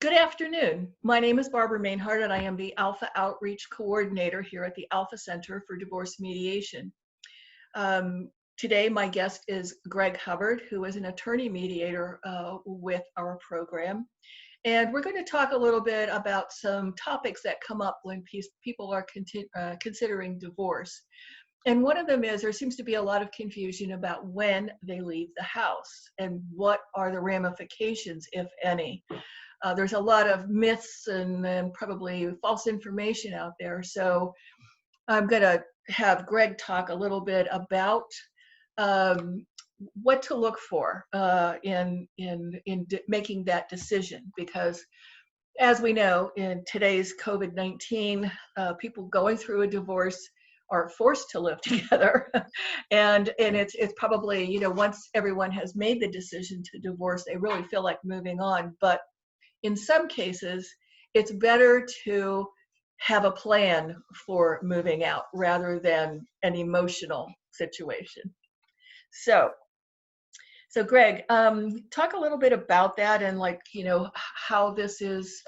Good afternoon. My name is Barbara Mainhart, and I am the Alpha Outreach Coordinator here at the Alpha Center for Divorce Mediation. Today, my guest is Greg Hubbard, who is an attorney-mediator with our program. And we're going to talk a little bit about some topics that come up when people are considering divorce. And one of them is there seems to be a lot of confusion about when they leave the house and what are the ramifications, if any. There's a lot of myths and probably false information out there. So I'm going to have Greg talk a little bit about what to look for in making that decision. Because as we know, in today's COVID-19, people going through a divorce are forced to live together. and it's probably, once everyone has made the decision to divorce, they really feel like moving on. But in some cases, it's better to have a plan for moving out rather than an emotional situation. So Greg, talk a little bit about that and how this is,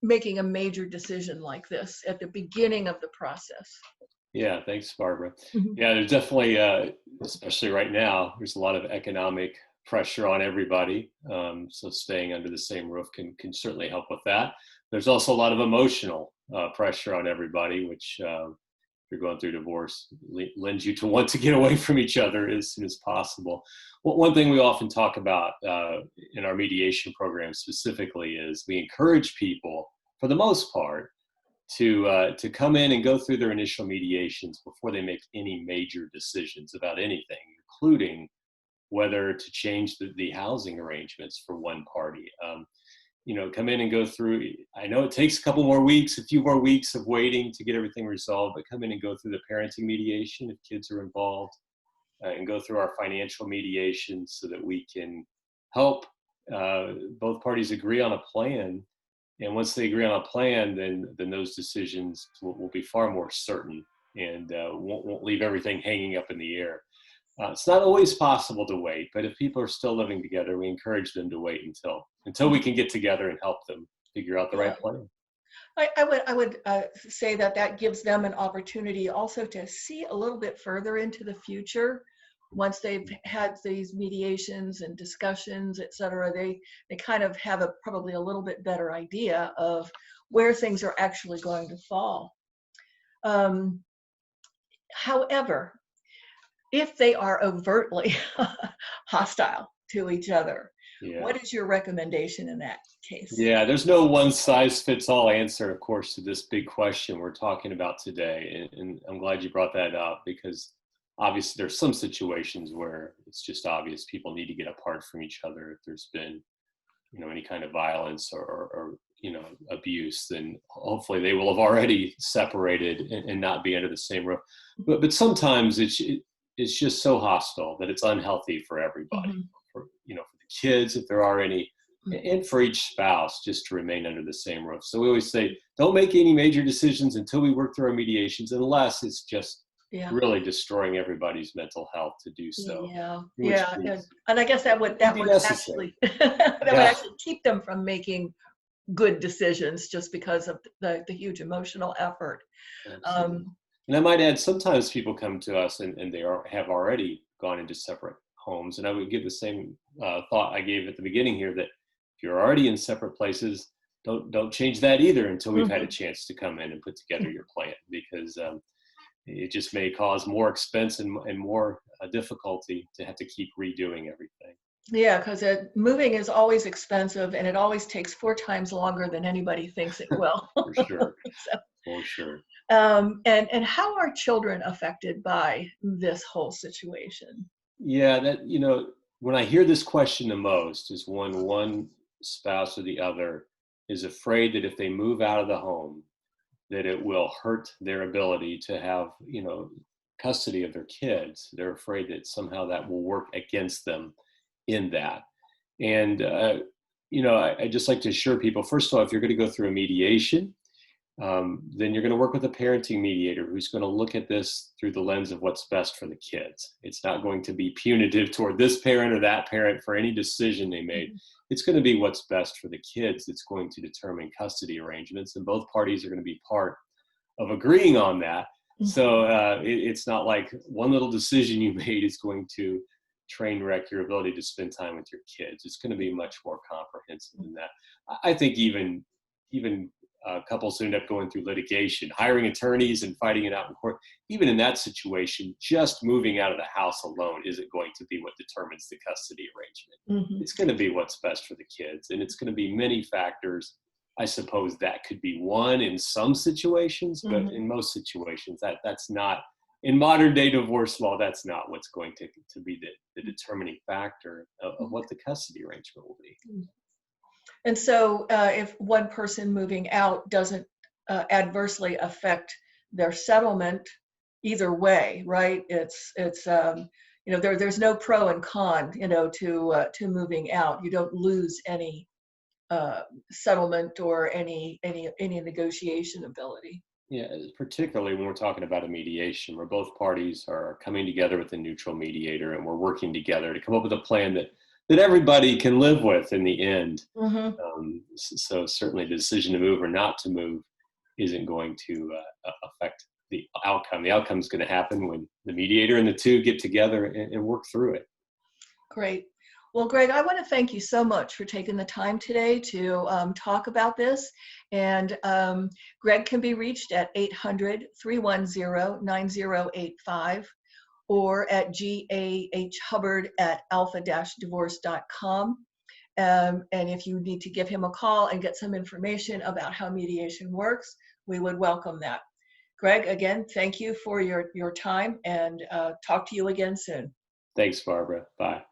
making a major decision like this at the beginning of the process. Yeah, thanks, Barbara. Mm-hmm. Yeah, there's definitely, especially right now, there's a lot of economic pressure on everybody. So staying under the same roof can certainly help with that. There's also a lot of emotional pressure on everybody, which if you're going through divorce, lends you to want to get away from each other as soon as possible. One thing we often talk about in our mediation program specifically is we encourage people, for the most part, to come in and go through their initial mediations before they make any major decisions about anything, including whether to change the housing arrangements for one party. Come in and go through, I know it takes a few more weeks of waiting to get everything resolved, but come in and go through the parenting mediation if kids are involved, and go through our financial mediation so that we can help both parties agree on a plan. And once they agree on a plan, then those decisions will be far more certain and won't leave everything hanging up in the air. It's not always possible to wait, but if people are still living together, we encourage them to wait until we can get together and help them figure out the right plan. I would say that gives them an opportunity also to see a little bit further into the future. Once they've had these mediations and discussions, et cetera, they kind of have probably a little bit better idea of where things are actually going to fall. However, if they are overtly hostile to each other, what is your recommendation in that case? Yeah, there's no one-size-fits-all answer, of course, to this big question we're talking about today. And I'm glad you brought that up because obviously there's some situations where it's just obvious people need to get apart from each other. If there's been, any kind of violence or abuse, then hopefully they will have already separated and not be under the same roof. But sometimes it's just so hostile that it's unhealthy for everybody, mm-hmm. for the kids, if there are any, and for each spouse just to remain under the same roof. So we always say, don't make any major decisions until we work through our mediations, unless it's just really destroying everybody's mental health to do so. And I guess that would actually would actually keep them from making good decisions just because of the huge emotional effort. And I might add, sometimes people come to us and they have already gone into separate homes. And I would give the same thought I gave at the beginning here, that if you're already in separate places, don't change that either until we've had a chance to come in and put together your plan, because it just may cause more expense and more difficulty to have to keep redoing everything. Yeah, because moving is always expensive, and it always takes 4 times longer than anybody thinks it will. For sure. For sure. And how are children affected by this whole situation? Yeah, when I hear this question the most is when one spouse or the other is afraid that if they move out of the home, that it will hurt their ability to have, custody of their kids. They're afraid that somehow that will work against them in that. And, I just like to assure people, first of all, if you're going to go through a mediation, then you're going to work with a parenting mediator who's going to look at this through the lens of what's best for the kids. It's not going to be punitive toward this parent or that parent for any decision they made. It's going to be what's best for the kids that's going to determine custody arrangements, and both parties are going to be part of agreeing on that. So it's not like one little decision you made is going to train wreck your ability to spend time with your kids. It's going to be much more comprehensive than that. I think even couples who end up going through litigation, hiring attorneys and fighting it out in court, even in that situation, just moving out of the house alone isn't going to be what determines the custody arrangement. It's going to be what's best for the kids, and it's going to be many factors. I suppose that could be one in some situations, but in most situations, that's not, in modern day divorce law, that's not what's going to be the determining factor of what the custody arrangement will be. And so if one person moving out doesn't adversely affect their settlement either way, right? It's there's no pro and con, to moving out. You don't lose any settlement or any negotiation ability. Yeah, particularly when we're talking about a mediation where both parties are coming together with a neutral mediator and we're working together to come up with a plan that everybody can live with in the end. So certainly the decision to move or not to move isn't going to affect the outcome. The outcome is going to happen when the mediator and the two get together and work through it. Great. Well, Greg, I want to thank you so much for taking the time today to talk about this. And Greg can be reached at 800-310-9085 or at gahhubbard@alpha-divorce.com. And if you need to give him a call and get some information about how mediation works, we would welcome that. Greg, again, thank you for your time, and talk to you again soon. Thanks, Barbara. Bye.